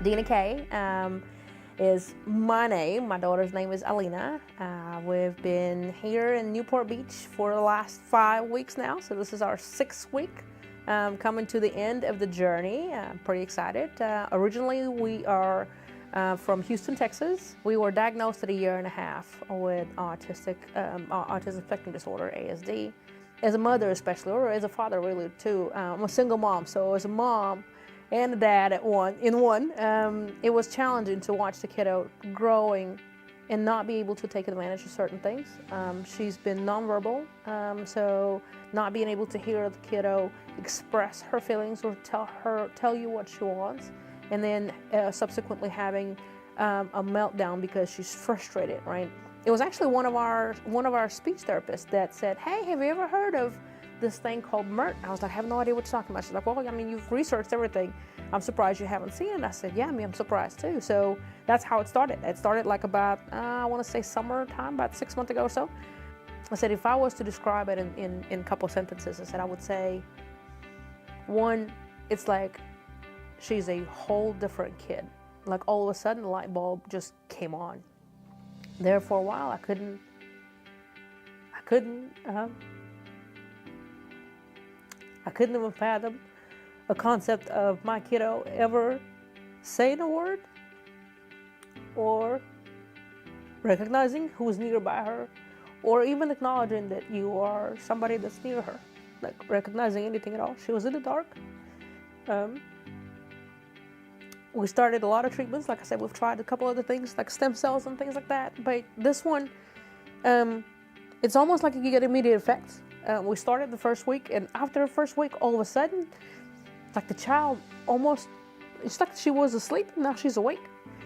Dina Kay is my name. My daughter's name is Alina. We've been here in Newport Beach for the last 5 weeks now, so this is our 6th week. Coming to the end of the journey. I'm pretty excited. Originally, we are from Houston, Texas. We were diagnosed at 1.5 years with autism spectrum disorder, ASD. As a mother especially, or as a father really too. I'm a single mom, so as a mom and a dad in one, it was challenging to watch the kiddo growing and not be able to take advantage of certain things. She's been nonverbal, so not being able to hear the kiddo express her feelings or tell you what she wants, and then subsequently having a meltdown because she's frustrated, right? It was actually one of our speech therapists that said, "Hey, have you ever heard of this thing called MeRT?" I was like, "I have no idea what you're talking about." She's like, "Well, I mean, you've researched everything. I'm surprised you haven't seen it." I said, "Yeah, I mean, I'm surprised too." So that's how it started. It started like about, I want to say summertime, about 6 months ago or so. I said, if I was to describe it in a couple sentences, I said, I would say, one, it's like she's a whole different kid. Like all of a sudden, the light bulb just came on. There for a while, I couldn't even fathom a concept of my kiddo ever saying a word or recognizing who's nearby her, or even acknowledging that you are somebody that's near her, like recognizing anything at all. She was in the dark. We started a lot of treatments. Like I said, we've tried a couple other things like stem cells and things like that. But this one, it's almost like you get immediate effects. We started the first week, and after the first week, all of a sudden, like the child almost, it's like she was asleep, now she's awake.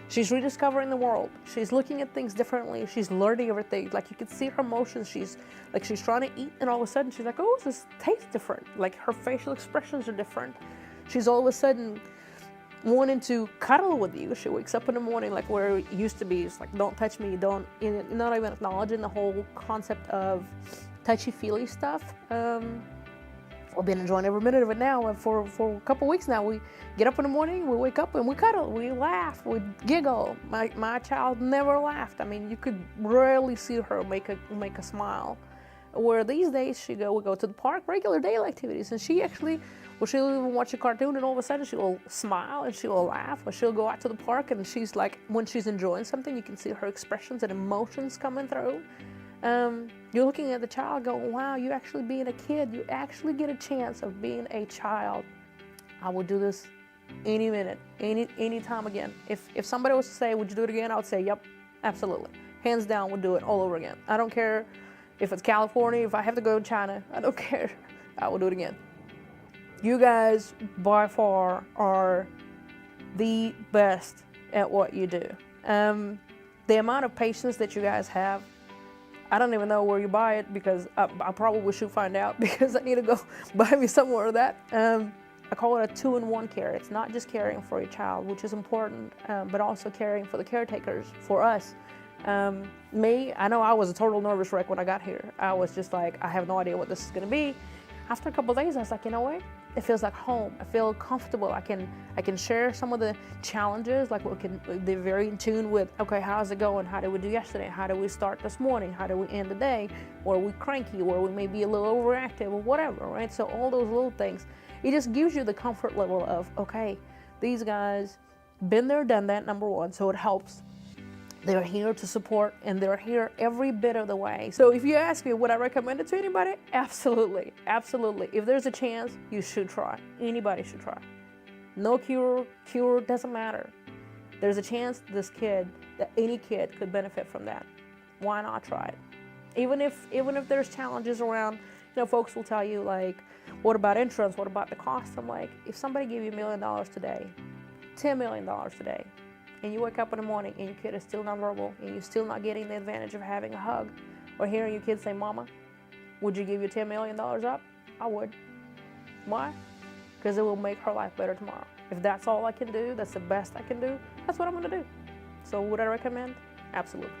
She's rediscovering the world. She's looking at things differently. She's learning everything. Like you can see her emotions. She's trying to eat, and all of a sudden she's like, "Oh, this tastes different." Like her facial expressions are different. She's all of a sudden wanting to cuddle with you. She wakes up in the morning like where it used to be. It's like, "Don't touch me." Not even acknowledging the whole concept of touchy-feely stuff. I've been enjoying every minute of it now. And for a couple weeks now, we get up in the morning, we wake up and we cuddle, we laugh, we giggle. My child never laughed. I mean, you could rarely see her make a smile. Where these days we go to the park, regular daily activities, and she'll even watch a cartoon, and all of a sudden she'll smile and she'll laugh, or she'll go out to the park, and she's like, when she's enjoying something, you can see her expressions and emotions coming through. You're looking at the child going, wow, you actually being a kid, you actually get a chance of being a child. I would do this any minute, any time again. If somebody was to say, would you do it again? I would say, yep, absolutely. Hands down, would do it all over again. I don't care if it's California, if I have to go to China, I don't care. I will do it again. You guys, by far, are the best at what you do. The amount of patience that you guys have, I don't even know where you buy it, because I probably should find out, because I need to go buy me some more of that. I call it a 2-in-1 care. It's not just caring for your child, which is important, but also caring for the caretakers, for us. Me, I know I was a total nervous wreck when I got here. I was just like, I have no idea what this is gonna be. After a couple of days, I was like, you know what? It feels like home. I feel comfortable. I can share some of the challenges. Like they're very in tune with, okay, how's it going? How did we do yesterday? How did we start this morning? How did we end the day? Or are we cranky? Or we may be a little overactive or whatever, right? So all those little things, it just gives you the comfort level of, okay, these guys been there, done that, number one, so it helps. They're here to support, and they're here every bit of the way. So if you ask me, would I recommend it to anybody? Absolutely, absolutely. If there's a chance, you should try. Anybody should try. No cure doesn't matter. There's a chance that any kid could benefit from that. Why not try it? Even if there's challenges around, folks will tell you like, what about insurance? What about the cost? I'm like, if somebody gave you $1 million today, $10 million today, and you wake up in the morning and your kid is still nonverbal and you're still not getting the advantage of having a hug or hearing your kid say, "Mama," would you give your $10 million up? I would. Why? Because it will make her life better tomorrow. If that's all I can do, that's the best I can do, that's what I'm gonna do. So would I recommend? Absolutely.